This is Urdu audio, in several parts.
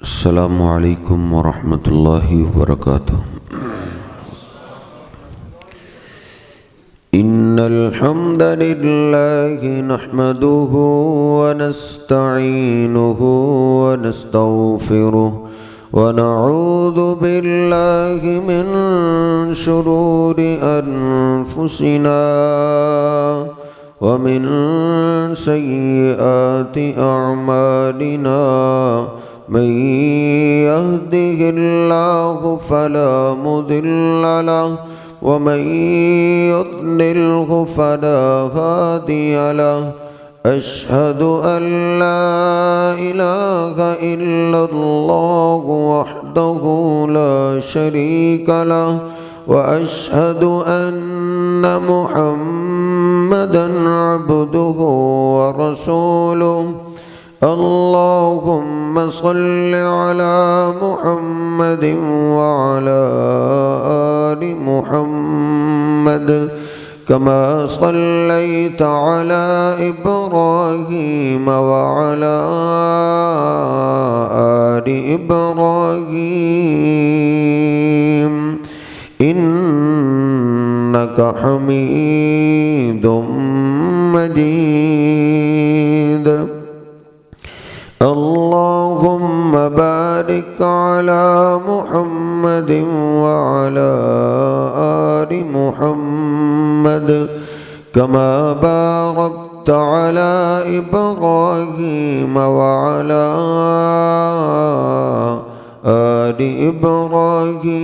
السلام علیکم ورحمۃ اللہ وبرکاتہ۔ ان الحمد للہ نحمده ونستعینه ونستغفره ونعوذ باللہ من شرور انفسنا ومن سیئات اعمالنا، من يهده الله فلا مضل له ومن يضلله فلا هادي له، أشهد أن لا إله إلا الله وحده لا شريك له، وأشهد أن محمدا عبده ورسوله۔ اللهم صل على محمد وعلى آل محمد كما صليت على إبراهيم وعلى آل إبراهيم إنك حميد مجيد۔ اللهم بارك على محمد وعلى آل محمد كما باركت على إبراهيم وعلى آل إبراهيم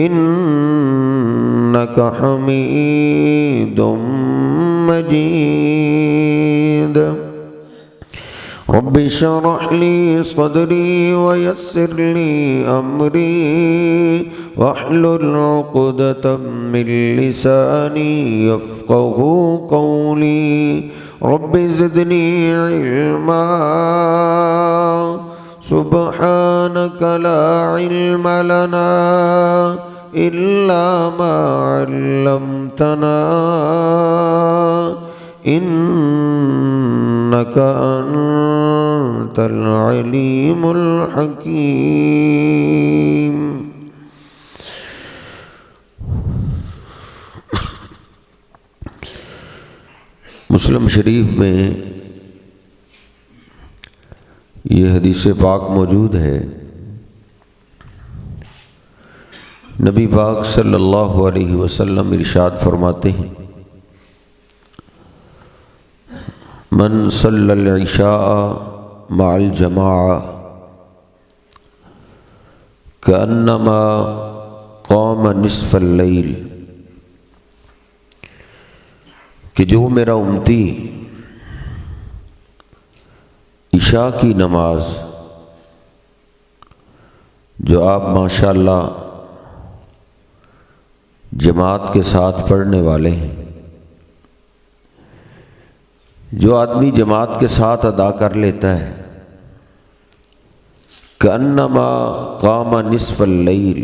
إنك حميد مجيد۔ رب اشرح لي صدري ويسر لي أمري واحلل عقدة من لساني يفقهوا قولي، رب زدني علما سبحانك لا علم لنا إلا ما علمتنا إنك أنت العليم الحكيم۔ مسلم شریف میں یہ حدیث پاک موجود ہے، نبی پاک صلی اللہ علیہ وسلم ارشاد فرماتے ہیں، من صلی العشاء مع الجماعہ کأنما قام نصف اللیل، کہ جو میرا امتی عشاء کی نماز جو آپ ماشاءاللہ جماعت کے ساتھ پڑھنے والے ہیں، جو آدمی جماعت کے ساتھ ادا کر لیتا ہے، کأنما قام نصف اللیل،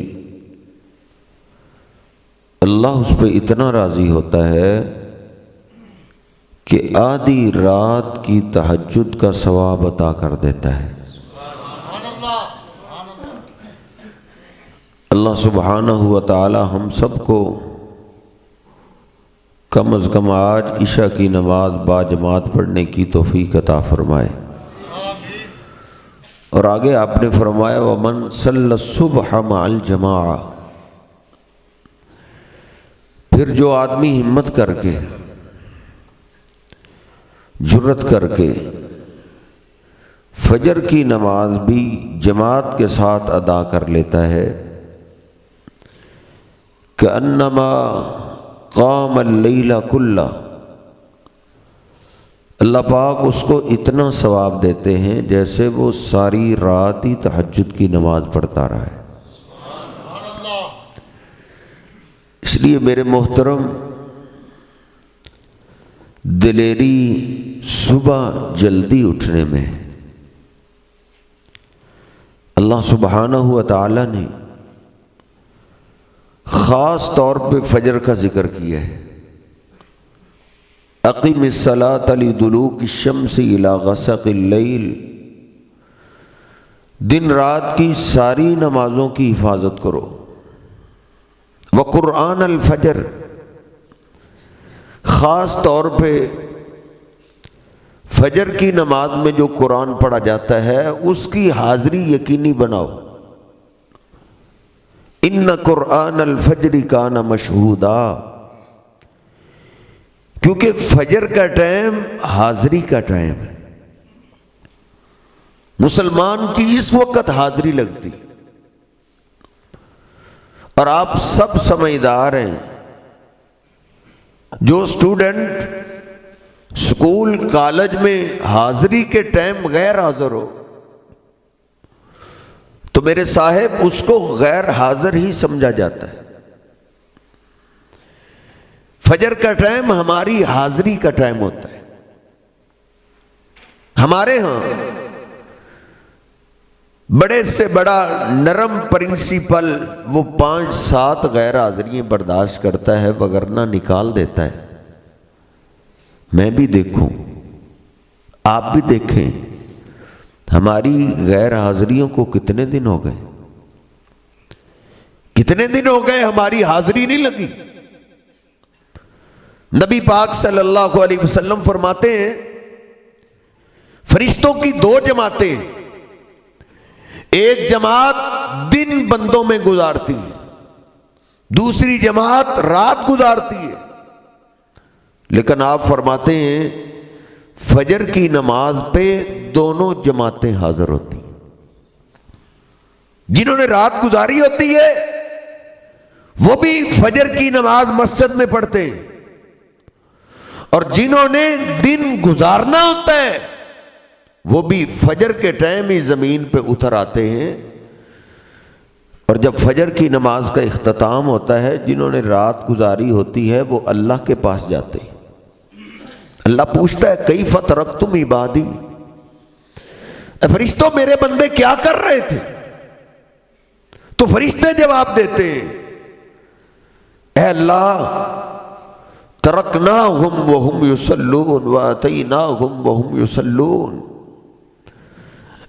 اللہ اس پہ اتنا راضی ہوتا ہے کہ آدھی رات کی تہجد کا ثواب عطا کر دیتا ہے۔ اللہ سبحانہ و تعالی ہم سب کو کم از کم آج عشاء کی نماز با جماعت پڑھنے کی توفیق عطا فرمائے۔ اور آگے آپ نے فرمایا وَمَن صَلَّى الصُّبْحَ مَعَ الْجَمَاعَةِ، پھر جو آدمی ہمت کر کے، جرت کر کے فجر کی نماز بھی جماعت کے ساتھ ادا کر لیتا ہے، کأنما قام اللیل کلہ، اللہ پاک اس کو اتنا ثواب دیتے ہیں جیسے وہ ساری رات ہی تہجد کی نماز پڑھتا رہا ہے۔ اس لیے میرے محترم، دلیری صبح جلدی اٹھنے میں اللہ سبحانہ و تعالی نے خاص طور پہ فجر کا ذکر کیا ہے۔ اقم الصلاۃ لدلوک الشمس الی غسق اللیل دن رات کی ساری نمازوں کی حفاظت کرو۔ وقرآن الفجر، خاص طور پہ فجر کی نماز میں جو قرآن پڑھا جاتا ہے اس کی حاضری یقینی بناؤ۔ ان قرآن الفجر کان مشہودا، کیونکہ فجر کا ٹائم حاضری کا ٹائم ہے، مسلمان کی اس وقت حاضری لگتی، اور آپ سب سمجھدار ہیں، جو اسٹوڈنٹ اسکول کالج میں حاضری کے ٹائم غیر حاضر ہو تو میرے صاحب اس کو غیر حاضر ہی سمجھا جاتا ہے۔ فجر کا ٹائم ہماری حاضری کا ٹائم ہوتا ہے۔ ہمارے ہاں بڑے سے بڑا نرم پرنسپل وہ 5-7 غیر حاضریاں برداشت کرتا ہے، وگرنہ نکال دیتا ہے۔ میں بھی دیکھوں، آپ بھی دیکھیں، ہماری غیر حاضریوں کو کتنے دن ہو گئے، کتنے دن ہو گئے ہماری حاضری نہیں لگی۔ نبی پاک صلی اللہ علیہ وسلم فرماتے ہیں فرشتوں کی 2 جماعتیں، ایک جماعت دن بندوں میں گزارتی ہے، دوسری جماعت رات گزارتی ہے، لیکن آپ فرماتے ہیں فجر کی نماز پہ دونوں جماعتیں حاضر ہوتی ہیں۔ جنہوں نے رات گزاری ہوتی ہے وہ بھی فجر کی نماز مسجد میں پڑھتے ہیں، اور جنہوں نے دن گزارنا ہوتا ہے وہ بھی فجر کے ٹائم ہی زمین پہ اتر آتے ہیں، اور جب فجر کی نماز کا اختتام ہوتا ہے جنہوں نے رات گزاری ہوتی ہے وہ اللہ کے پاس جاتے ہیں۔ اللہ پوچھتا ہے کیف ترکتم عبادی، فرشتوں میرے بندے کیا کر رہے تھے؟ تو فرشتے جواب دیتے ہیں اے اللہ ترکناہم وہم یصلون واتیناہم وہم یصلون،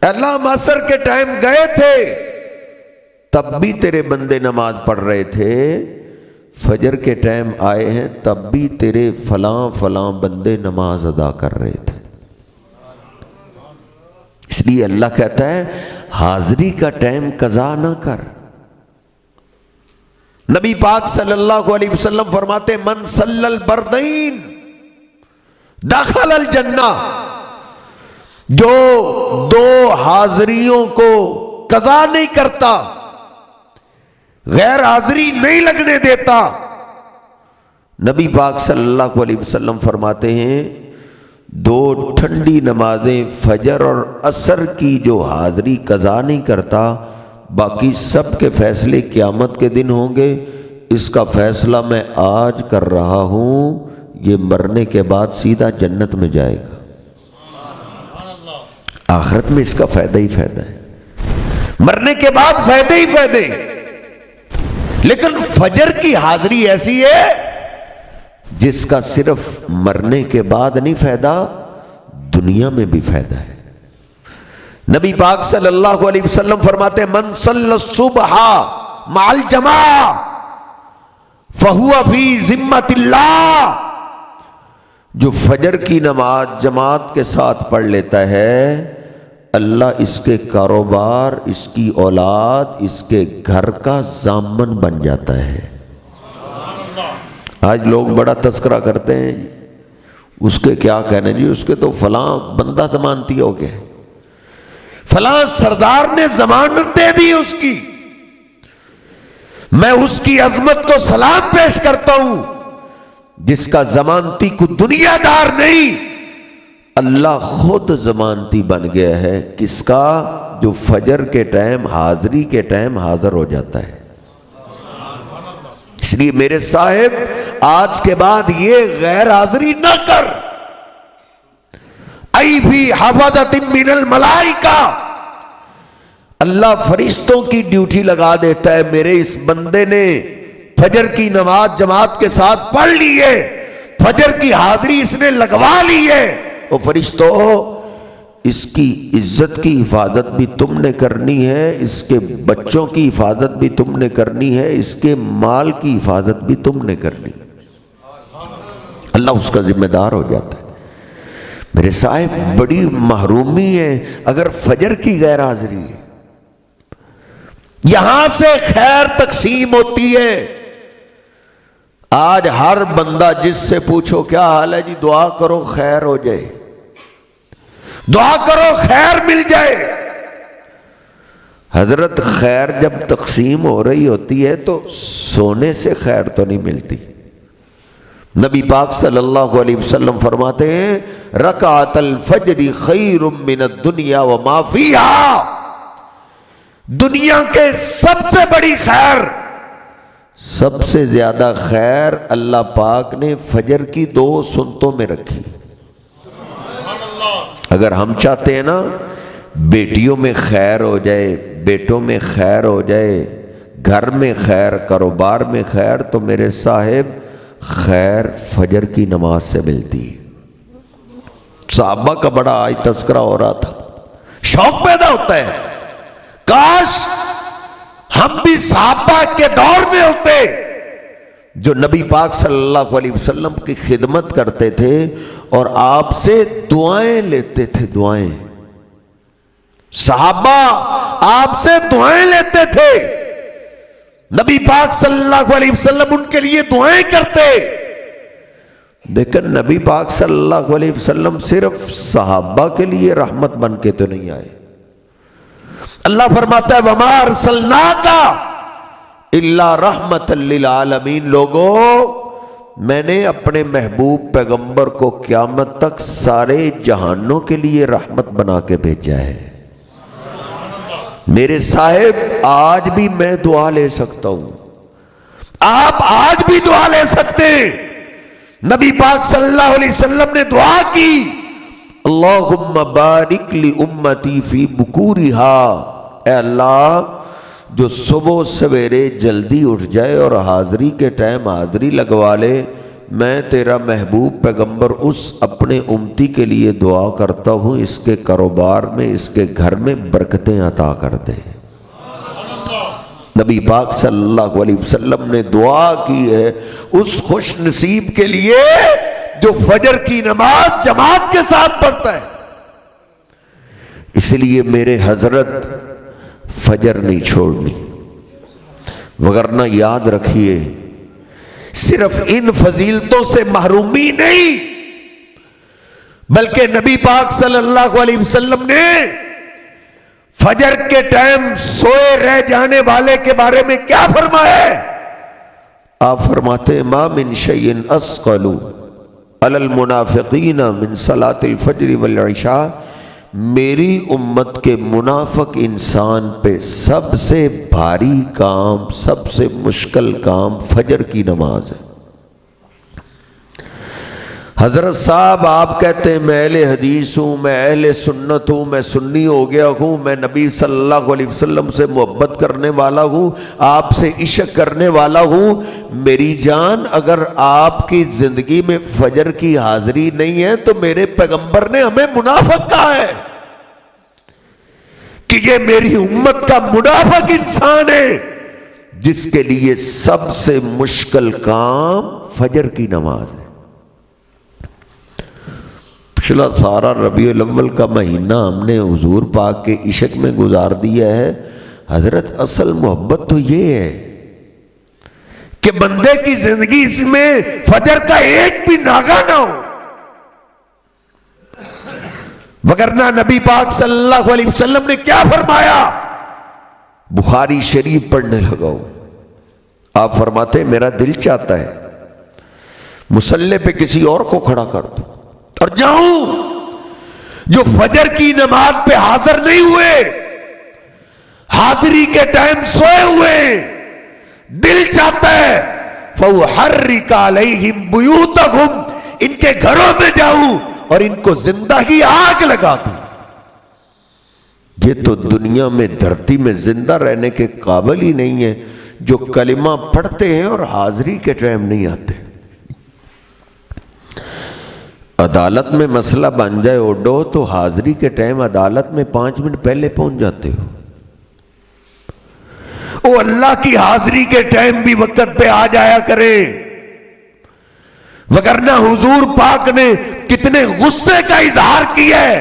اے اللہ ہم عصر کے ٹائم گئے تھے تب بھی تیرے بندے نماز پڑھ رہے تھے، فجر کے ٹائم آئے ہیں تب بھی تیرے فلاں فلاں بندے نماز ادا کر رہے تھے۔ اس لیے اللہ کہتا ہے حاضری کا ٹائم قضا نہ کر۔ نبی پاک صلی اللہ علیہ وسلم فرماتے من صلی البردین دخل الجنہ، جو 2 حاضریوں کو قضا نہیں کرتا، غیر حاضری نہیں لگنے دیتا، نبی پاک صلی اللہ علیہ وسلم فرماتے ہیں 2 ٹھنڈی نمازیں فجر اور عصر کی جو حاضری قضا نہیں کرتا، باقی سب کے فیصلے قیامت کے دن ہوں گے، اس کا فیصلہ میں آج کر رہا ہوں، یہ مرنے کے بعد سیدھا جنت میں جائے گا۔ آخرت میں اس کا فائدہ ہی فائدہ ہے، مرنے کے بعد فائدے ہی فائدے۔ لیکن فجر کی حاضری ایسی ہے جس کا صرف مرنے کے بعد نہیں فائدہ، دنیا میں بھی فائدہ ہے۔ نبی پاک صلی اللہ علیہ وسلم فرماتے من صلی الصبح مع الجماعہ فہو فی ذمۃ اللہ، جو فجر کی نماز جماعت کے ساتھ پڑھ لیتا ہے اللہ اس کے کاروبار، اس کی اولاد، اس کے گھر کا ضامن بن جاتا ہے۔ آج لوگ بڑا تذکرہ کرتے ہیں اس کے کیا کہنے جی، اس کے تو فلاں بندہ ضمانتی ہو گیا، فلاں سردار نے ضمانت دے دی اس کی۔ میں اس کی عظمت کو سلام پیش کرتا ہوں جس کا ضمانتی کو دنیا دار نہیں، اللہ خود ضمانتی بن گیا ہے۔ کس کا؟ جو فجر کے ٹائم حاضری کے ٹائم حاضر ہو جاتا ہے۔ اس لیے میرے صاحب آج کے بعد یہ غیر حاضری نہ کر۔ ای فی حفظۃ من الملائکہ، اللہ فرشتوں کی ڈیوٹی لگا دیتا ہے، میرے اس بندے نے فجر کی نماز جماعت کے ساتھ پڑھ لی ہے، فجر کی حاضری اس نے لگوا لی ہے، وہ فرشتوں اس کی عزت کی حفاظت بھی تم نے کرنی ہے، اس کے بچوں کی حفاظت بھی تم نے کرنی ہے، اس کے مال کی حفاظت بھی تم نے کرنی ہے۔ اللہ اس کا ذمہ دار ہو جاتا ہے۔ میرے صاحب بڑی محرومی ہے اگر فجر کی غیر حاضری ہے۔ یہاں سے خیر تقسیم ہوتی ہے۔ آج ہر بندہ جس سے پوچھو کیا حال ہے جی، دعا کرو خیر ہو جائے، دعا کرو خیر مل جائے۔ حضرت خیر جب تقسیم ہو رہی ہوتی ہے تو سونے سے خیر تو نہیں ملتی۔ نبی پاک صلی اللہ علیہ وسلم فرماتے ہیں رکعت الفجر خیر من الدنیا وما فیہا، دنیا کے سب سے بڑی خیر، سب سے زیادہ خیر اللہ پاک نے فجر کی 2 سنتوں میں رکھی۔ اگر ہم چاہتے ہیں نا بیٹیوں میں خیر ہو جائے، بیٹوں میں خیر ہو جائے، گھر میں خیر، کاروبار میں خیر، تو میرے صاحب خیر فجر کی نماز سے ملتی ہے۔ صحابہ کا بڑا آج تذکرہ ہو رہا تھا، شوق پیدا ہوتا ہے، کاش ہم بھی صحابہ کے دور میں ہوتے جو نبی پاک صلی اللہ علیہ وسلم کی خدمت کرتے تھے اور آپ سے دعائیں لیتے تھے۔ دعائیں، صحابہ آپ سے دعائیں لیتے تھے، نبی پاک صلی اللہ علیہ وسلم ان کے لیے دعائیں کرتے۔ لیکن نبی پاک صلی اللہ علیہ وسلم صرف صحابہ کے لیے رحمت بن کے تو نہیں آئے۔ اللہ فرماتا ہے وَمَا أَرْسَلْنَاكَ إِلَّا رَحْمَةً لِّلْعَالَمِينَ، لوگوں میں نے اپنے محبوب پیغمبر کو قیامت تک سارے جہانوں کے لیے رحمت بنا کے بھیجا ہے۔ میرے صاحب آج بھی میں دعا لے سکتا ہوں، آپ آج بھی دعا لے سکتے ہیں۔ نبی پاک صلی اللہ علیہ وسلم نے دعا کی اللہم بارک لی امتی فی بکورہا، اے اللہ جو صبح سویرے جلدی اٹھ جائے اور حاضری کے ٹائم حاضری لگوا لے، میں تیرا محبوب پیغمبر اس اپنے امتی کے لیے دعا کرتا ہوں اس کے کاروبار میں، اس کے گھر میں برکتیں عطا کر دے۔ نبی پاک صلی اللہ علیہ وسلم نے دعا کی ہے اس خوش نصیب کے لیے جو فجر کی نماز جماعت کے ساتھ پڑھتا ہے۔ اس لیے میرے حضرت فجر نہیں چھوڑنی، وگرنہ یاد رکھیے صرف ان فضیلتوں سے محرومی نہیں، بلکہ نبی پاک صلی اللہ علیہ وسلم نے فجر کے ٹائم سوئے رہ جانے والے کے بارے میں کیا فرمایا ہے؟ آپ فرماتے ما من شیء اثقل علی المنافقین من صلاۃ الفجر والعشاء، میری امت کے منافق انسان پہ سب سے بھاری کام، سب سے مشکل کام فجر کی نماز ہے۔ حضرت صاحب آپ کہتے ہیں میں اہل حدیث ہوں، میں اہل سنت ہوں، میں سنی ہو گیا ہوں، میں نبی صلی اللہ علیہ وسلم سے محبت کرنے والا ہوں، آپ سے عشق کرنے والا ہوں۔ میری جان اگر آپ کی زندگی میں فجر کی حاضری نہیں ہے تو میرے پیغمبر نے ہمیں منافق کہا ہے کہ یہ میری امت کا منافق انسان ہے جس کے لیے سب سے مشکل کام فجر کی نماز ہے۔ پچھلا سارا ربیع الاول کا مہینہ ہم نے حضور پاک کے عشق میں گزار دیا ہے۔ حضرت اصل محبت تو یہ ہے کہ بندے کی زندگی اس میں فجر کا ایک بھی ناغہ نہ ہو، وگرنہ نبی پاک صلی اللہ علیہ وسلم نے کیا فرمایا؟ بخاری شریف پڑھنے لگا ہوں، آپ فرماتے میرا دل چاہتا ہے مصلی پہ کسی اور کو کھڑا کر دوں اور جاؤں، جو فجر کی نماز پہ حاضر نہیں ہوئے، حاضری کے ٹائم سوئے ہوئے، دل چاہتا ہے فَأُحَرِّقَ عَلَيْهِمْ بُيُوتَهُمْ، ان کے گھروں میں جاؤں اور ان کو زندہ ہی آگ لگا دوں۔ یہ تو دنیا میں دھرتی میں زندہ رہنے کے قابل ہی نہیں ہے جو کلمہ پڑھتے ہیں اور حاضری کے ٹائم نہیں آتے۔ عدالت میں مسئلہ بن جائے اوڈو تو حاضری کے ٹائم عدالت میں 5 منٹ پہلے پہنچ جاتے ہو. او اللہ کی حاضری کے ٹائم بھی وقت پہ آ جایا کرے، وگرنہ حضور پاک نے کتنے غصے کا اظہار کیا ہے.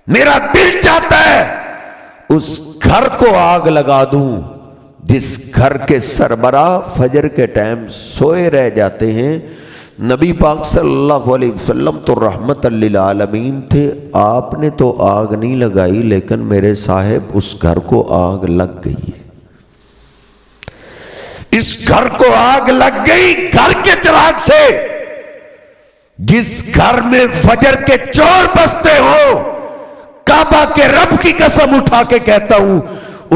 میرا دل چاہتا ہے اس گھر کو آگ لگا دوں جس گھر کے سربراہ فجر کے ٹائم سوئے رہ جاتے ہیں. نبی پاک صلی اللہ علیہ وسلم تو رحمت للعالمین تھے، آپ نے تو آگ نہیں لگائی لیکن میرے صاحب اس گھر کو آگ لگ گئی ہے. اس گھر کو آگ لگ گئی گھر کے چراغ سے. جس گھر میں فجر کے چور بستے ہو، کعبہ کے رب کی قسم اٹھا کے کہتا ہوں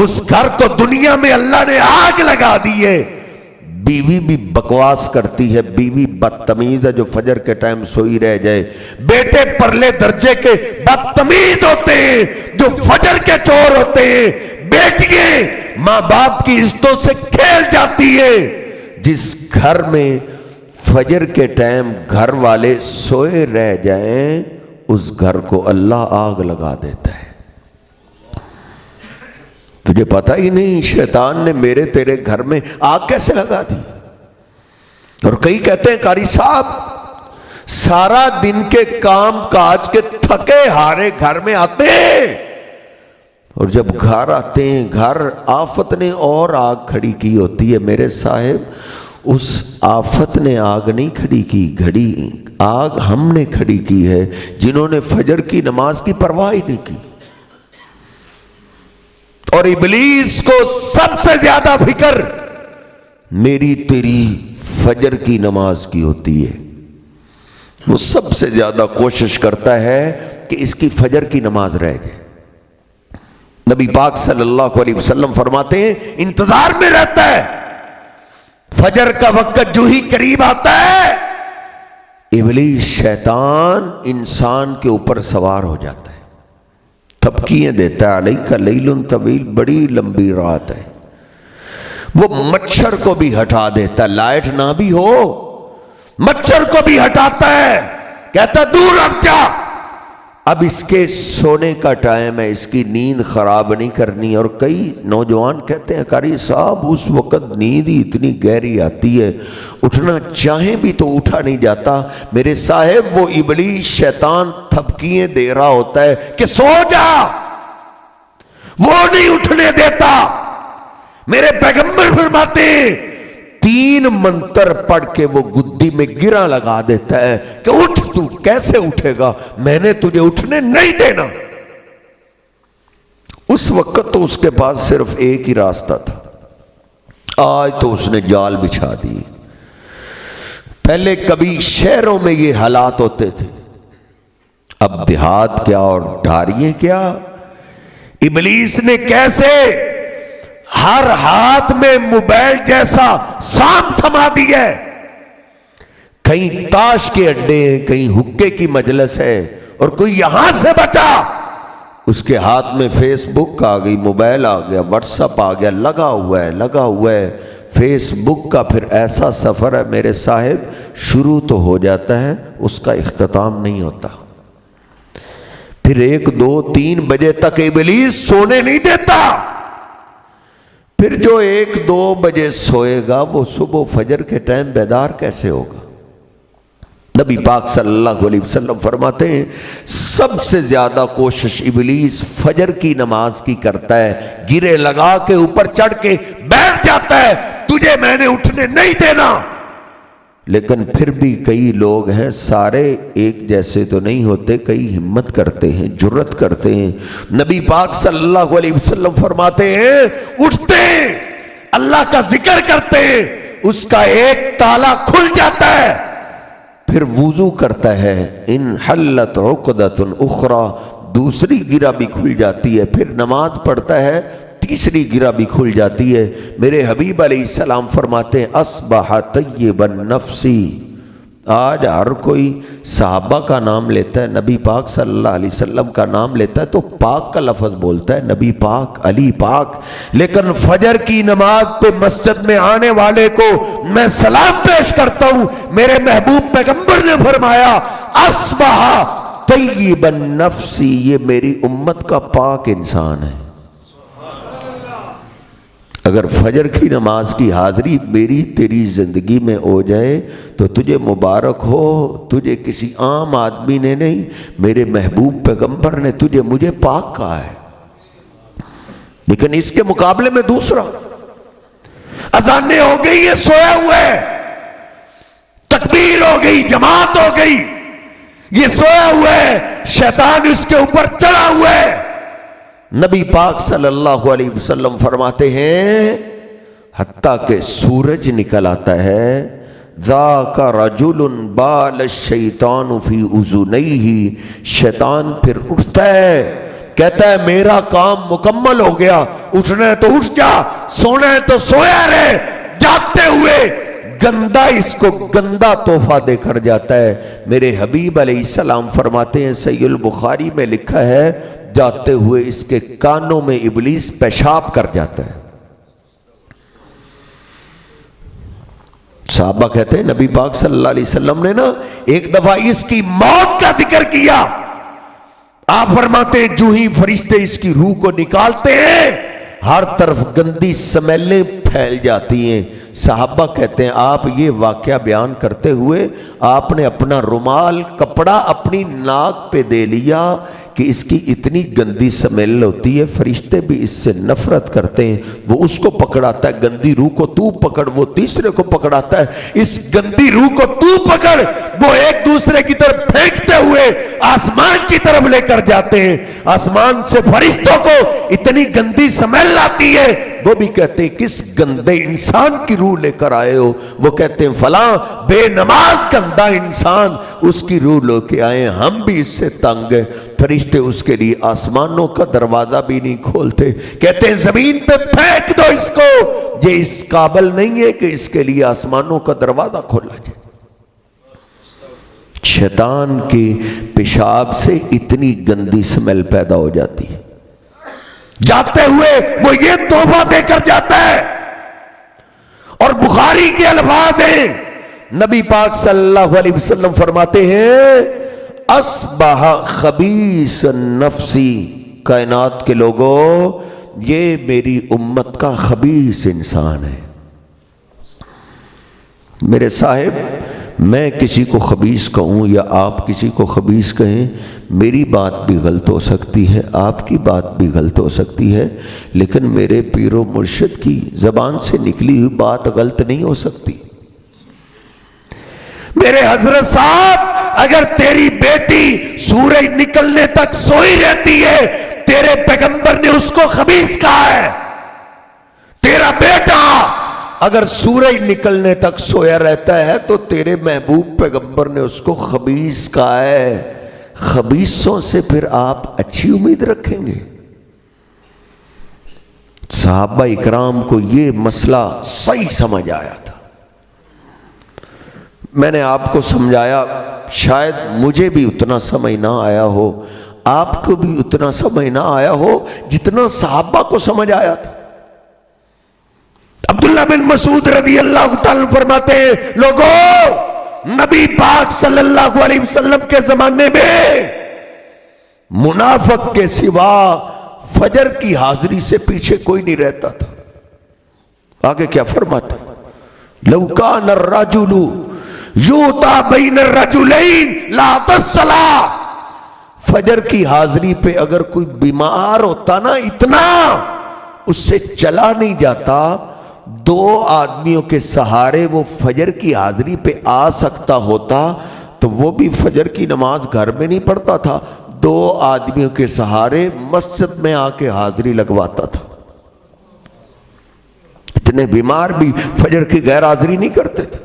اس گھر کو دنیا میں اللہ نے آگ لگا دی ہے. بیوی بھی بکواس کرتی ہے، بیوی بدتمیز ہے جو فجر کے ٹائم سوئی رہ جائے. بیٹے پرلے درجے کے بدتمیز ہوتے ہیں جو فجر کے چور ہوتے ہیں. بیٹیاں ماں باپ کی عزتوں سے کھیل جاتی ہے. جس گھر میں فجر کے ٹائم گھر والے سوئے رہ جائیں اس گھر کو اللہ آگ لگا دیتا ہے. تجھے پتہ ہی نہیں شیطان نے میرے تیرے گھر میں آگ کیسے لگا دی. اور کئی کہتے ہیں قاری صاحب سارا دن کے کام کاج کے تھکے ہارے گھر میں آتے ہیں، اور جب گھر آتے ہیں گھر آفت نے اور آگ کھڑی کی ہوتی ہے. میرے صاحب اس آفت نے آگ نہیں کھڑی کی، گھڑی آگ ہم نے کھڑی کی ہے جنہوں نے فجر کی نماز کی پرواہ ہی نہیں کی. اور ابلیس کو سب سے زیادہ فکر میری تیری فجر کی نماز کی ہوتی ہے. وہ سب سے زیادہ کوشش کرتا ہے کہ اس کی فجر کی نماز رہ جائے. نبی پاک صلی اللہ علیہ وسلم فرماتے ہیں انتظار میں رہتا ہے، فجر کا وقت جو ہی قریب آتا ہے ابلیس شیطان انسان کے اوپر سوار ہو جاتا ہے، تھپکیاں دیتا ہے. علیک لیل طویل، بڑی لمبی رات ہے. وہ مچھر کو بھی ہٹا دیتا ہے، لائٹ نہ بھی ہو مچھر کو بھی ہٹاتا ہے، کہتا دور رکھ جا، اب اس کے سونے کا ٹائم ہے، اس کی نیند خراب نہیں کرنی. اور کئی نوجوان کہتے ہیں قاری صاحب اس وقت نیند ہی اتنی گہری آتی ہے اٹھنا چاہیں بھی تو اٹھا نہیں جاتا. میرے صاحب وہ ابلیس شیطان تھپکیاں دے رہا ہوتا ہے کہ سو جا، وہ نہیں اٹھنے دیتا. میرے پیغمبر فرماتے ہیں 3 منتر پڑھ کے وہ گدی میں گرا لگا دیتا ہے کہ اٹھ. تو کیسے اٹھے گا؟ میں نے تجھے اٹھنے نہیں دینا. اس وقت تو اس کے پاس صرف ایک ہی راستہ تھا، آج تو اس نے جال بچھا دی. پہلے کبھی شہروں میں یہ حالات ہوتے تھے، اب دیہات کیا اور ڈھاریے کیا. ابلیس نے کیسے ہر ہاتھ میں موبائل جیسا سانپ تھما دیا ہے. کہیں تاش کے اڈے ہیں، کہیں حقے کی مجلس ہے، اور کوئی یہاں سے بچا اس کے ہاتھ میں فیس بک آ گئی، موبائل آ گیا، واٹس ایپ آ گیا، لگا ہوا ہے. فیس بک کا پھر ایسا سفر ہے میرے صاحب، شروع تو ہو جاتا ہے اس کا اختتام نہیں ہوتا. پھر 1 2 3 بجے تک ابلیس سونے نہیں دیتا. پھر جو 1 2 بجے سوئے گا وہ صبح فجر کے ٹائم بیدار کیسے ہوگا؟ نبی پاک صلی اللہ علیہ وسلم فرماتے ہیں سب سے زیادہ کوشش ابلیس فجر کی نماز کی کرتا ہے. گرے لگا کے اوپر چڑھ کے بیٹھ جاتا ہے، تجھے میں نے اٹھنے نہیں دینا. لیکن پھر بھی کئی لوگ ہیں، سارے ایک جیسے تو نہیں ہوتے، کئی ہمت کرتے ہیں، جرت کرتے ہیں. نبی پاک صلی اللہ علیہ وسلم فرماتے ہیں اٹھتے ہیں، اللہ کا ذکر کرتے ہیں، اس کا ایک تالا کھل جاتا ہے، پھر وضو کرتا ہے، ان حلت عقدۃ اخری، دوسری گرہ بھی کھل جاتی ہے، پھر نماز پڑھتا ہے، تیسری گرہ بھی کھل جاتی ہے. میرے حبیب علیہ السلام فرماتے ہیں اصبح طیبا نفسی. آج ہر کوئی صحابہ کا نام لیتا ہے، نبی پاک صلی اللہ علیہ وسلم کا نام لیتا ہے تو پاک کا لفظ بولتا ہے، نبی پاک، علی پاک. لیکن فجر کی نماز پہ مسجد میں آنے والے کو میں سلام پیش کرتا ہوں. میرے محبوب پیغمبر نے فرمایا اصبح طیب النفس، یہ میری امت کا پاک انسان ہے۔ اگر فجر کی نماز کی حاضری میری تیری زندگی میں ہو جائے تو تجھے مبارک ہو، تجھے کسی عام آدمی نے نہیں، میرے محبوب پیغمبر نے تجھے مجھے پاک کہا ہے۔ لیکن اس کے مقابلے میں دوسرا، اذانیں ہو گئی، یہ سویا ہوا ہے، تکبیر ہو گئی، جماعت ہو گئی، یہ سویا ہوا ہے، شیطان اس کے اوپر چڑھا ہوا ہے۔ نبی پاک صلی اللہ علیہ وسلم فرماتے ہیں حتیٰ کہ سورج نکل آتا ہے، ذاک رجل بال الشیطان فی اذنیہ، شیطان پھر اٹھتا ہے، کہتا ہے میرا کام مکمل ہو گیا، اٹھنا ہے تو اٹھ جا، سونا ہے تو سویا رہے۔ جاگتے ہوئے گندا اس کو گندا تحفہ دے کر جاتا ہے۔ میرے حبیب علیہ السلام فرماتے ہیں، صحیح البخاری میں لکھا ہے، جاتے ہوئے اس کے کانوں میں ابلیس پیشاب کر جاتا ہے۔ صحابہ کہتے ہیں نبی پاک صلی اللہ علیہ وسلم نے نا ایک دفعہ اس کی موت کا ذکر کیا، آپ فرماتے ہیں جو ہی فرشتے اس کی روح کو نکالتے ہیں ہر طرف گندی سمیلیں پھیل جاتی ہیں۔ صحابہ کہتے ہیں آپ یہ واقعہ بیان کرتے ہوئے آپ نے اپنا رومال کپڑا اپنی ناک پہ دے لیا کہ اس کی اتنی گندی سمیل ہوتی ہے، فرشتے بھی اس سے نفرت کرتے ہیں۔ وہ اس کو پکڑاتا ہے گندی روح کو، تو پکڑ، وہ تیسرے کو پکڑاتا ہے اس گندی روح کو، تو پکڑ، وہ ایک دوسرے کی طرف پھینکتے ہوئے آسمان کی طرف لے کر جاتے ہیں۔ آسمان سے فرشتوں کو اتنی گندی سمیل آتی ہے، وہ بھی کہتے ہیں کس گندے انسان کی روح لے کر آئے ہو؟ وہ کہتے ہیں فلاں بے نماز گندا انسان، اس کی روح لے کے آئے، ہم بھی اس سے تنگ ہیں۔ فرشتے اس کے لیے آسمانوں کا دروازہ بھی نہیں کھولتے، کہتے ہیں زمین پہ پھینک دو اس کو، یہ اس قابل نہیں ہے کہ اس کے لیے آسمانوں کا دروازہ کھولا جائے۔ شیطان کے پیشاب سے اتنی گندی سمیل پیدا ہو جاتی ہے، جاتے ہوئے وہ یہ تحفہ دے کر جاتا ہے۔ اور بخاری کے الفاظ ہیں، نبی پاک صلی اللہ علیہ وسلم فرماتے ہیں اصبح خبیث النفسی، کائنات کے لوگوں یہ میری امت کا خبیث انسان ہے۔ میرے صاحب، میں کسی کو خبیث کہوں یا آپ کسی کو خبیث کہیں، میری بات بھی غلط ہو سکتی ہے، آپ کی بات بھی غلط ہو سکتی ہے، لیکن میرے پیر و مرشد کی زبان سے نکلی ہوئی بات غلط نہیں ہو سکتی۔ میرے حضرت صاحب، اگر تیری بیٹی سورج نکلنے تک سوئی رہتی ہے، تیرے پیغمبر نے اس کو خبیث کہا ہے۔ تیرا بیٹا اگر سورج نکلنے تک سویا رہتا ہے تو تیرے محبوب پیغمبر نے اس کو خبیث کہا ہے۔ خبیثوں سے پھر آپ اچھی امید رکھیں گے؟ صحابہ اکرام کو یہ مسئلہ صحیح سمجھ آیا تھا۔ میں نے آپ کو سمجھایا، شاید مجھے بھی اتنا سمجھ نہ آیا ہو، آپ کو بھی اتنا سمجھ نہ آیا ہو جتنا صحابہ کو سمجھ آیا تھا۔ عبداللہ بن مسعود رضی اللہ تعالیٰ فرماتے ہیں لوگوں، نبی پاک صلی اللہ علیہ وسلم کے زمانے میں منافق کے سوا فجر کی حاضری سے پیچھے کوئی نہیں رہتا تھا۔ آگے کیا فرماتا ہے؟ لو کان الرجل یوتا بین الرجلین لا تصلا، فجر کی حاضری پہ اگر کوئی بیمار ہوتا نا اتنا اس سے چلا نہیں جاتا، دو آدمیوں کے سہارے وہ فجر کی حاضری پہ آ سکتا ہوتا تو وہ بھی فجر کی نماز گھر میں نہیں پڑھتا تھا، دو آدمیوں کے سہارے مسجد میں آ کے حاضری لگواتا تھا۔ اتنے بیمار بھی فجر کی غیر حاضری نہیں کرتے تھے۔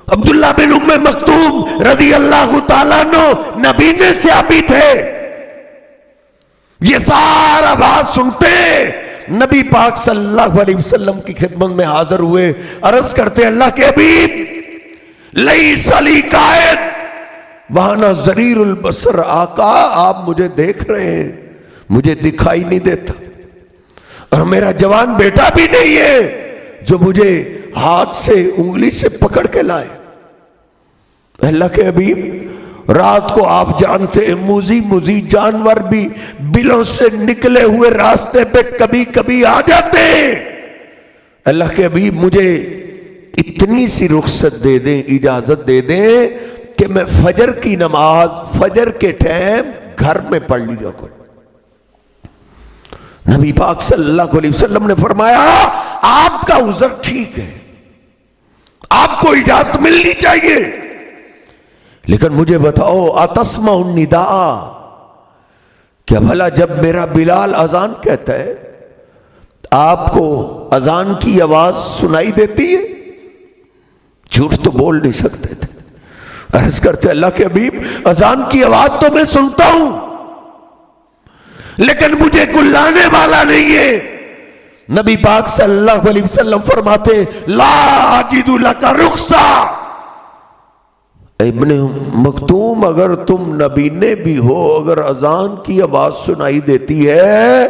عبداللہ بن ام مکتوم رضی اللہ تعالیٰ عنہ نبی میں صحابی تھے، یہ سارا بات سنتے نبی پاک صلی اللہ علیہ وسلم کی خدمت میں حاضر ہوئے، عرض کرتے اللہ کے حبیب لیس لی قائد وانا ضریر البصر، آقا آپ مجھے دیکھ رہے ہیں، مجھے دکھائی نہیں دیتا، اور میرا جوان بیٹا بھی نہیں ہے جو مجھے ہاتھ سے انگلی سے پکڑ کے لائے۔ اللہ کے حبیب رات کو آپ جانتے ہیں موذی جانور بھی بلوں سے نکلے ہوئے راستے پہ کبھی کبھی آ جاتے ہیں. اللہ کے حبیب مجھے اتنی سی رخصت دے دیں، اجازت دے دیں کہ میں فجر کی نماز فجر کے ٹائم گھر میں پڑھ لیا کروں. نبی پاک صلی اللہ علیہ وسلم نے فرمایا آپ کا عذر ٹھیک ہے، آپ کو اجازت ملنی چاہیے، لیکن مجھے بتاؤ اتسمع النداء، کیا بھلا جب میرا بلال اذان کہتا ہے آپ کو اذان کی آواز سنائی دیتی ہے؟ جھوٹ تو بول نہیں سکتے تھے. عرض کرتے اللہ کے حبیب اذان کی آواز تو میں سنتا ہوں لیکن مجھے کوئی لانے والا نہیں ہے. نبی پاک صلی اللہ علیہ وسلم فرماتے لا اجد لک رخصہ، ابن مکتوم اگر تم نبینے بھی ہو، اگر اذان کی آواز سنائی دیتی ہے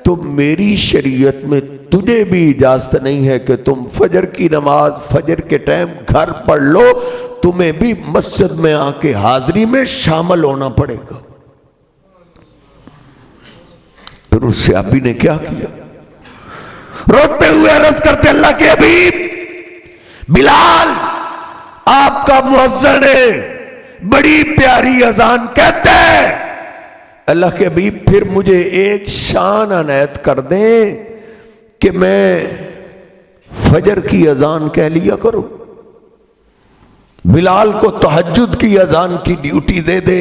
تو میری شریعت میں تجھے بھی اجازت نہیں ہے کہ تم فجر کی نماز فجر کے ٹائم گھر پڑھ لو، تمہیں بھی مسجد میں آ کے حاضری میں شامل ہونا پڑے گا. پھر اس صحابی نے کیا کیا؟ روتے ہوئے عرض کرتے اللہ کے حبیب بلال آپ کا مؤذن ہے، بڑی پیاری اذان کہتے ہیں. اللہ کے حبیب پھر مجھے ایک شان عنایت کر دیں کہ میں فجر کی اذان کہہ لیا کروں. بلال کو تہجد کی اذان کی ڈیوٹی دے دے.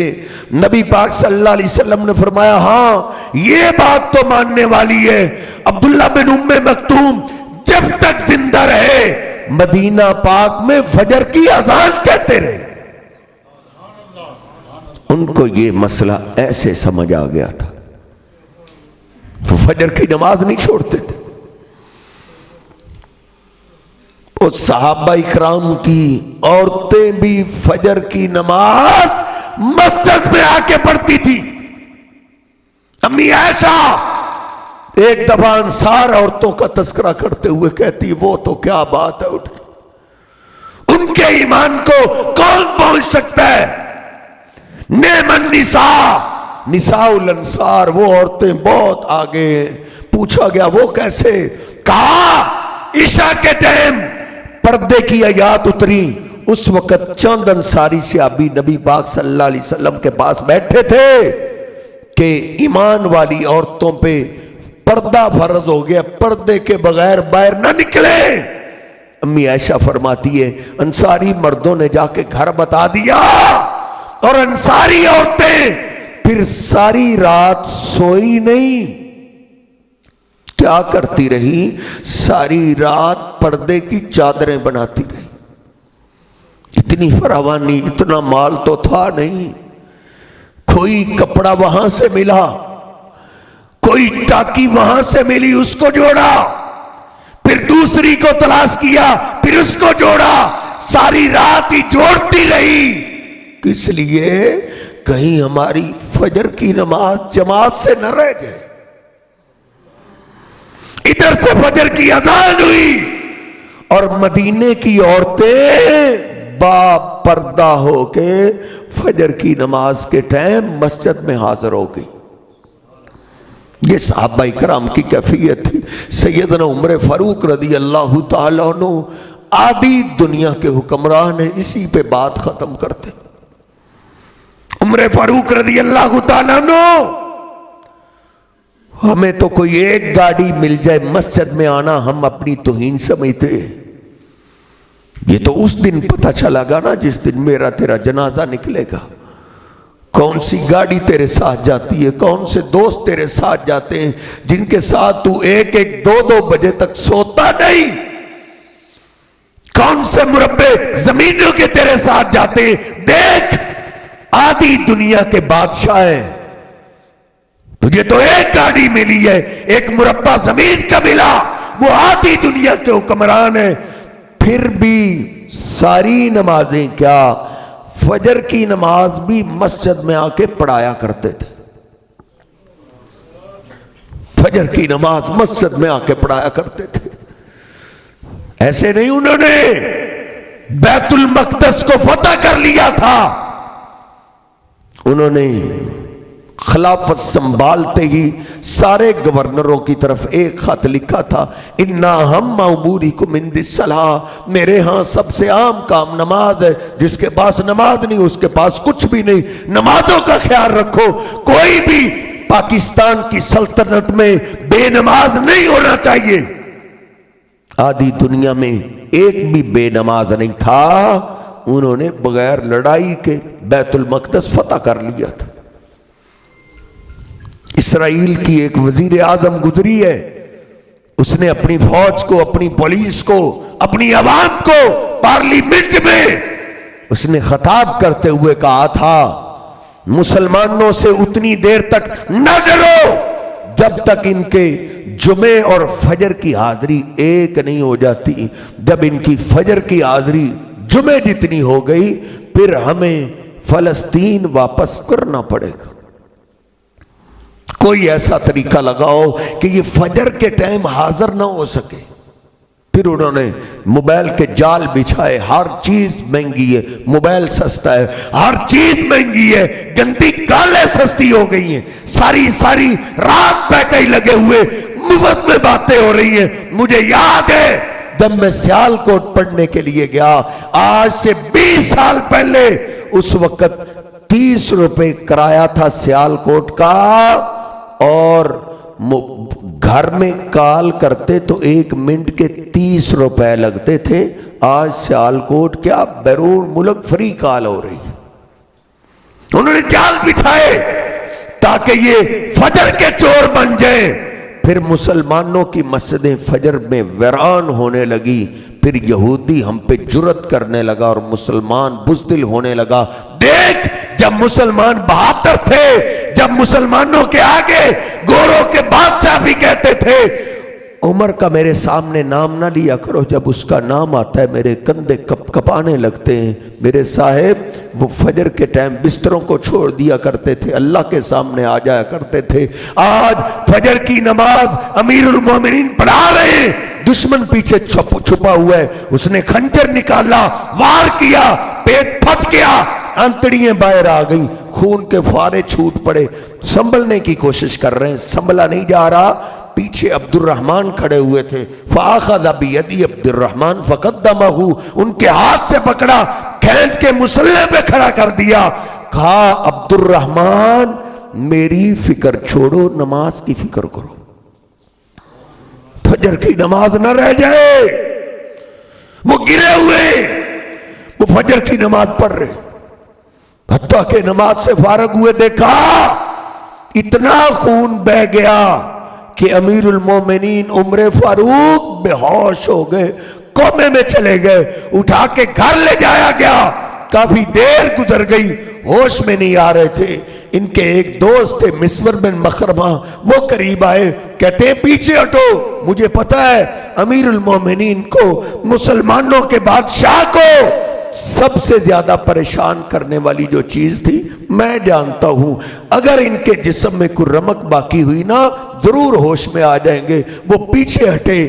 نبی پاک صلی اللہ علیہ وسلم نے فرمایا ہاں یہ بات تو ماننے والی ہے، عبداللہ بن ام مکتوم جب تک زندہ رہے مدینہ پاک میں فجر کی اذان کہتے رہے. ان کو یہ مسئلہ ایسے سمجھ آ گیا تھا، تو فجر کی نماز نہیں چھوڑتے تھے. اور صحابہ اکرام کی عورتیں بھی فجر کی نماز مسجد میں آ کے پڑھتی تھی. امی عائشہ ایک دفعہ انصار عورتوں کا تذکرہ کرتے ہوئے کہتی وہ تو کیا بات ہے، اٹھ ان کے ایمان کو کون پہنچ سکتا ہے. نعم النساء نساء الانصار، وہ عورتیں بہت آگے ہیں. پوچھا گیا وہ کیسے؟ کہا عشاء کے ٹائم پردے کی آیات اتری، اس وقت چند انصاری صحابی نبی پاک صلی اللہ علیہ وسلم کے پاس بیٹھے تھے کہ ایمان والی عورتوں پہ پردہ فرض ہو گیا، پردے کے بغیر باہر نہ نکلے. امی عائشہ فرماتی ہے انصاری مردوں نے جا کے گھر بتا دیا اور انصاری عورتیں پھر ساری رات سوئی نہیں. کیا کرتی رہی؟ ساری رات پردے کی چادریں بناتی رہی. اتنی فراوانی، اتنا مال تو تھا نہیں. کوئی کپڑا وہاں سے ملا، کوئی ٹاکی وہاں سے ملی، اس کو جوڑا، پھر دوسری کو تلاش کیا، پھر اس کو جوڑا، ساری رات ہی جوڑتی رہی. اس لیے کہیں ہماری فجر کی نماز جماعت سے نہ رہ جائے. ادھر سے فجر کی اذان ہوئی اور مدینے کی عورتیں با پردہ ہو کے فجر کی نماز کے ٹائم مسجد میں حاضر ہو گئی. یہ صحابہ کرام کی کیفیت تھی. سیدنا عمر فاروق رضی اللہ تعالیٰ عنہ آدھی دنیا کے حکمران ہیں، اسی پہ بات ختم کرتے. عمر فاروق رضی اللہ تعالیٰ عنہ ہمیں تو کوئی ایک گاڑی مل جائے مسجد میں آنا ہم اپنی توہین سمجھتے. یہ تو اس دن پتہ چلا گا نا جس دن میرا تیرا جنازہ نکلے گا. کون سی گاڑی تیرے ساتھ جاتی ہے، کون سے دوست تیرے ساتھ جاتے ہیں جن کے ساتھ تو ایک ایک دو دو بجے تک سوتا نہیں، کون سے مربع زمینوں کے تیرے ساتھ جاتے ہیں. دیکھ آدھی دنیا کے بادشاہ ہیں، تجھے تو ایک گاڑی ملی ہے، ایک مربع زمین کا ملا، وہ آدھی دنیا کے حکمران ہیں. پھر بھی ساری نمازیں کیا فجر کی نماز بھی مسجد میں آ کے پڑھایا کرتے تھے. فجر کی نماز مسجد میں آ کے پڑھایا کرتے تھے. ایسے نہیں انہوں نے بیت المقدس کو فتح کر لیا تھا، انہوں نے خلافت سنبھالتے ہی سارے گورنروں کی طرف ایک خط لکھا تھا، اِنَّا ہَمَّ أُمُورِكُمْ عِنْدِ الصَّلَاةِ، میرے ہاں سب سے عام کام نماز ہے، جس کے پاس نماز نہیں اس کے پاس کچھ بھی نہیں، نمازوں کا خیال رکھو، کوئی بھی پاکستان کی سلطنت میں بے نماز نہیں ہونا چاہیے۔ آدھی دنیا میں ایک بھی بے نماز نہیں تھا، انہوں نے بغیر لڑائی کے بیت المقدس فتح کر لیا تھا۔ اسرائیل کی ایک وزیر اعظم گزری ہے، اس نے اپنی فوج کو، اپنی پولیس کو، اپنی عوام کو پارلیمنٹ میں اس نے خطاب کرتے ہوئے کہا تھا، مسلمانوں سے اتنی دیر تک نہ ڈرو جب تک ان کے جمعے اور فجر کی حاضری ایک نہیں ہو جاتی۔ جب ان کی فجر کی حاضری جمعے جتنی ہو گئی پھر ہمیں فلسطین واپس کرنا پڑے گا۔ کوئی ایسا طریقہ لگاؤ کہ یہ فجر کے ٹائم حاضر نہ ہو سکے۔ پھر انہوں نے موبائل کے جال بچھائے، ہر چیز مہنگی ہے، موبائل سستا ہے، ہر چیز مہنگی ہے، گندی کالیں سستی ہو گئی ہیں، ساری رات پیکج لگے ہوئے، مفت میں باتیں ہو رہی ہیں۔ مجھے یاد ہے جب میں سیالکوٹ پڑھنے کے لیے گیا آج سے 20 سال پہلے، اس وقت 30 روپے کرایہ تھا سیالکوٹ کا، اور گھر میں کال کرتے تو 1 منٹ کے 30 روپے لگتے تھے۔ آج سیالکوٹ کیا بیرون ملک فری کال ہو رہی ہے۔ انہوں نے جال بچھائے تاکہ یہ فجر کے چور بن جائیں۔ پھر مسلمانوں کی مسجدیں فجر میں ویران ہونے لگی، پھر یہودی ہم پہ جرت کرنے لگا اور مسلمان بزدل ہونے لگا۔ دیکھ، جب مسلمان بہادر تھے، جب مسلمانوں کے آگے گوروں کے بادشاہ بھی کہتے تھے عمر کا میرے سامنے نام نہ لیا کرو، جب اس کا نام آتا ہے میرے کندھے کپ کپانے لگتے ہیں۔ میرے صاحب وہ فجر کے ٹائم بستروں کو چھوڑ دیا کرتے تھے، اللہ کے سامنے آ جایا کرتے تھے۔ آج فجر کی نماز امیر المومنین پڑھا رہے ہیں، دشمن پیچھے چھپا ہوا ہے، اس نے خنجر نکالا، وار کیا، پیٹ پھٹ گیا، انتڑیاں باہر آ گئی، خون کے فوارے چھوٹ پڑے، سنبھلنے کی کوشش کر رہے ہیں، سنبھلا نہیں جا رہا۔ پیچھے عبد الرحمن کھڑے ہوئے تھے، فَأَخَذَ بِيَدِي عبد الرحمن فَقَدَّمَهُ، ان کے ہاتھ سے پکڑا، کھینچ کے مصلی پہ کھڑا کر دیا، کہا عبد الرحمن میری فکر چھوڑو، نماز کی فکر کرو، فجر کی نماز نہ رہ جائے۔ وہ گرے ہوئے، وہ فجر کی نماز پڑھ رہے، حتیٰ کہ نماز سے فارغ ہوئے دیکھا اتنا خون بہ گیا کہ امیر المومنین عمر فاروق بے ہوش ہو گئے، کومے میں چلے گئے، اٹھا کے گھر لے جایا گیا۔ کافی دیر گزر گئی، ہوش میں نہیں آ رہے تھے۔ ان کے ایک دوست تھے مسور بن مخرمہ، وہ قریب آئے، کہتے ہیں پیچھے ہٹو، مجھے پتا ہے امیر المومنین کو، مسلمانوں کے بادشاہ کو سب سے زیادہ پریشان کرنے والی جو چیز تھی میں جانتا ہوں، اگر ان کے جسم میں کوئی رمق باقی ہوئی نا ضرور ہوش میں آ جائیں گے۔ وہ پیچھے ہٹے،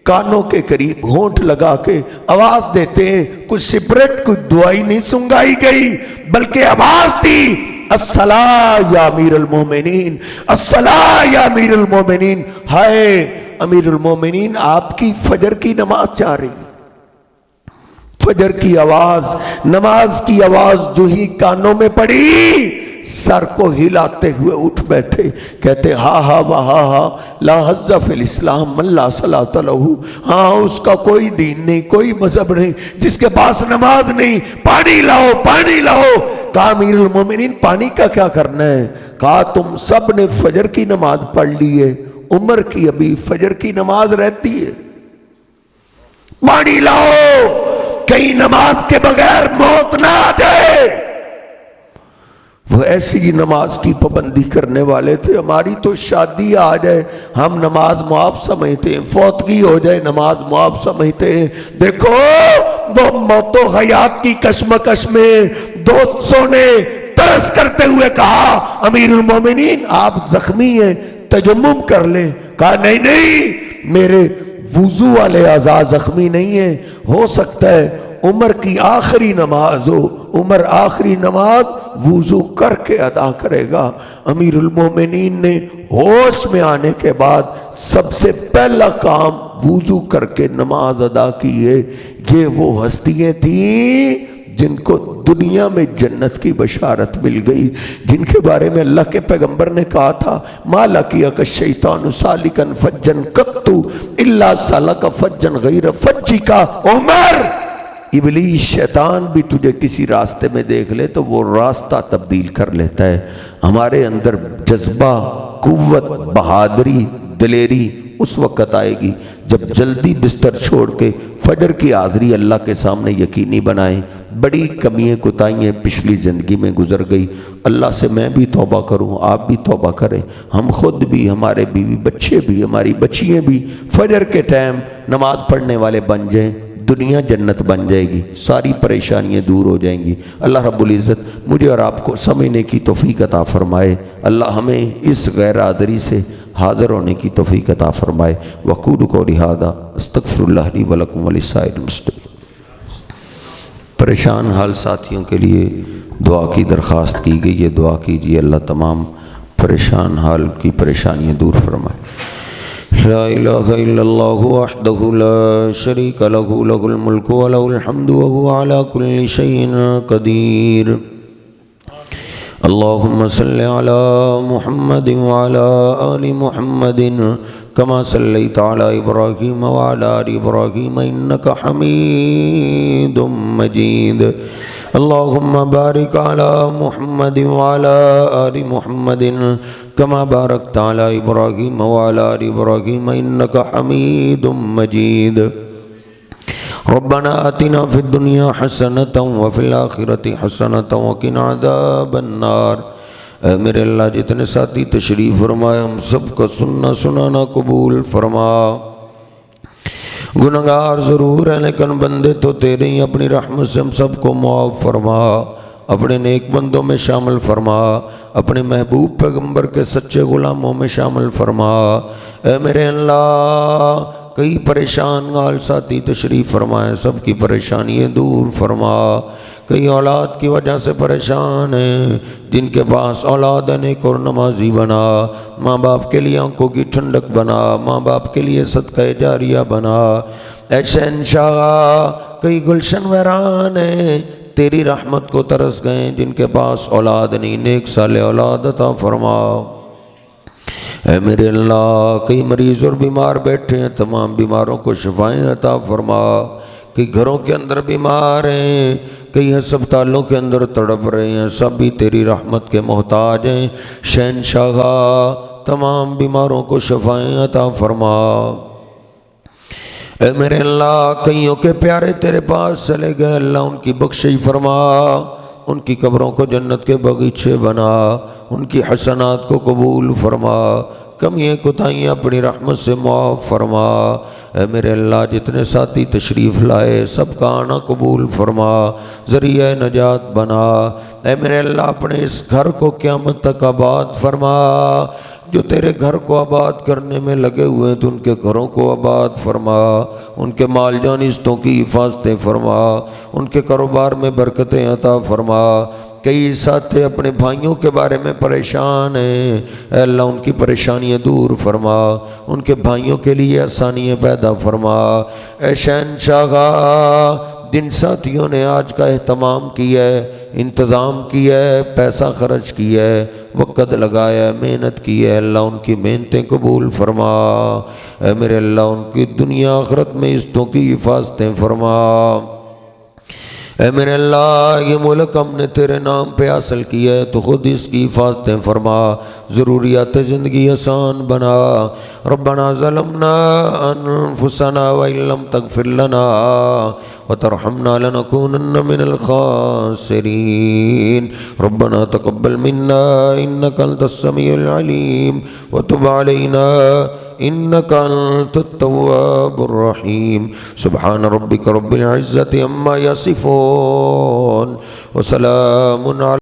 کانوں کے قریب ہونٹ لگا کے آواز دیتے ہیں، کچھ سپریٹ کوئی دعائی نہیں سنگائی گئی بلکہ آواز دی، الصلاۃ یا امیر المومنین، الصلاۃ یا امیر المومنین۔ ہائے امیر المومنین، آپ کی فجر کی نماز جا رہی ہے۔ فجر کی آواز، نماز کی آواز جو ہی کانوں میں پڑی، سر کو ہلاتے ہوئے اٹھ بیٹھے، کہتے ہاں ہاں ہاں ہاں لا حظ فی الاسلام من لا صلاۃ لہ، ہاں اس کا کوئی دین نہیں، کوئی مذہب نہیں جس کے پاس نماز نہیں، پانی لاؤ پانی لاؤ۔ کہا امیر المومنین پانی کا کیا کرنا ہے؟ کہا تم سب نے فجر کی نماز پڑھ لی ہے، عمر کی ابھی فجر کی نماز رہتی ہے، پانی لاؤ، کہیں نماز کے بغیر موت نہ آ جائے۔ وہ ایسی ہی نماز کی پابندی کرنے والے تھے۔ ہماری تو شادی آ جائے ہم نماز معاف سمجھتے ہیں، فوتگی ہو جائے نماز معاف سمجھتے ہیں۔ دیکھو وہ موت و حیات کی کشمکش میں دوستوں نے ترس کرتے ہوئے کہا امیر المومنین آپ زخمی ہیں، تیمم کر لیں۔ کہا نہیں نہیں، میرے وضو والے اعضاء زخمی نہیں ہیں، ہو سکتا ہے عمر کی آخری نماز ہو، عمر آخری نماز وضو کر کے ادا کرے گا۔ امیر المومنین نے ہوش میں آنے کے بعد سب سے پہلا کام وضو کر کے نماز ادا کی ہے۔ یہ وہ ہستیاں تھیں جن کو دنیا میں جنت کی بشارت مل گئی، جن کے بارے میں اللہ کے پیغمبر نے کہا تھا ما لقیک الشیطان سالکا فجا قط الا سلک فجا غیر فجک۔ عمر، ابلیس شیطان بھی تجھے کسی راستے میں دیکھ لے تو وہ راستہ تبدیل کر لیتا ہے۔ ہمارے اندر جذبہ، قوت، بہادری، دلیری اس وقت آئے گی جب جلدی بستر چھوڑ کے فجر کی حاضری اللہ کے سامنے یقینی بنائیں۔ بڑی کمیاں کوتاہیاں پچھلی زندگی میں گزر گئی، اللہ سے میں بھی توبہ کروں، آپ بھی توبہ کریں، ہم خود بھی، ہمارے بیوی بچے بھی، ہماری بچیاں بھی فجر کے ٹائم نماز پڑھنے والے بن جائیں، دنیا جنت بن جائے گی، ساری پریشانیاں دور ہو جائیں گی۔ اللہ رب العزت مجھے اور آپ کو سمجھنے کی توفیق عطا فرمائے، اللہ ہمیں اس غیر حاضری سے حاضر ہونے کی توفیق عطا فرمائے۔ وقول قولی ھذا استغفر اللہ لی ولکم ولسائر المسلمین۔ پریشان حال ساتھیوں کے لیے دعا کی درخواست کی گئی ہے، دعا کیجیے اللہ تمام پریشان حال کی پریشانیاں دور فرمائے۔ لا الہ الا اللہ وحدہ لا شریک لہ لہ الملک ولہ الحمد وہو علی کل شیء قدیر۔ اللہم صل علی محمد وعلی آل محمد کما صلیت علی ابراہیم وعلی آل ابراہیم انک حمید مجید۔ اللہم بارک علی محمد وعلی آل محمد کما بارکت علی ابراہیم وعلی آل ابراہیم انک حمید مجید۔ ربنا آتنا فی الدنیا حسنۃ وفی الآخرۃ حسنۃ وقنا عذاب النار۔ اے میرے اللہ جتنے ساتھی تشریف فرمائے ہم سب کو سننا سنانا قبول فرما۔ گنہگار ضرور ہیں لیکن بندے تو تیرے ہی، اپنی رحمت سے ہم سب کو معاف فرما، اپنے نیک بندوں میں شامل فرما، اپنے محبوب پیغمبر کے سچے غلاموں میں شامل فرما۔ اے میرے اللہ کئی پریشان حال ساتھی تشریف فرمائیں، سب کی پریشانیاں دور فرما۔ کئی اولاد کی وجہ سے پریشان ہیں، جن کے پاس اولاد ہے نیک اور نمازی بنا، ماں باپ کے لیے آنکھوں کی ٹھنڈک بنا، ماں باپ کے لیے صدقہ جاریہ بنا۔ اے شہنشاہ کئی گلشن ویران ہیں، تیری رحمت کو ترس گئے، جن کے پاس اولاد نہیں نیک صالح اولاد عطا فرما۔ اے میرے اللہ کئی مریض اور بیمار بیٹھے ہیں، تمام بیماروں کو شفائیں عطا فرما۔ کئی گھروں کے اندر بیمار ہیں، کئی ہسپتالوں کے اندر تڑپ رہے ہیں، سب بھی تیری رحمت کے محتاج ہیں۔ شہنشاہ تمام بیماروں کو شفائیں عطا فرما۔ اے میرے اللہ کئیوں کے پیارے تیرے پاس چلے گئے، اللہ ان کی بخشش فرما، ان کی قبروں کو جنت کے باغیچے بنا، ان کی حسنات کو قبول فرما، کمیاں کوتاہیاں اپنی رحمت سے معاف فرما۔ اے میرے اللہ جتنے ساتھی تشریف لائے سب کا آنا قبول فرما، ذریعہ نجات بنا۔ اے میرے اللہ اپنے اس گھر کو قیامت تک آباد فرما، جو تیرے گھر کو آباد کرنے میں لگے ہوئے ہیں تو ان کے گھروں کو آباد فرما، ان کے مال جان عزتوں کی حفاظتیں فرما، ان کے کاروبار میں برکتیں عطا فرما۔ کئی ساتھی اپنے بھائیوں کے بارے میں پریشان ہیں، اے اللہ ان کی پریشانیاں دور فرما، ان کے بھائیوں کے لیے آسانیاں پیدا فرما۔ اے شہنشاہ جن ساتھیوں نے آج کا اہتمام کیا ہے، انتظام کیا ہے، پیسہ خرچ کیا ہے، وقت لگایا ہے، محنت کی ہے، اللہ ان کی محنتیں قبول فرما۔ اے میرے اللہ ان کی دنیا آخرت میں عزتوں کی حفاظتیں فرما۔ اے میرے اللہ یہ ملک ہم نے تیرے نام پہ حاصل کیا ہے تو خود اس کی حفاظتیں فرما، ضروریات زندگی آسان بنا۔ ربنا ظلمنا انفسنا وان لم تغفر لنا وترحمنا لنكونن من الخاسرين۔ ربنا تقبل منا انك انت السميع العليم وتب علينا انك انت التواب الرحيم۔ سبحان ربك رب العزة عما يصفون وسلام على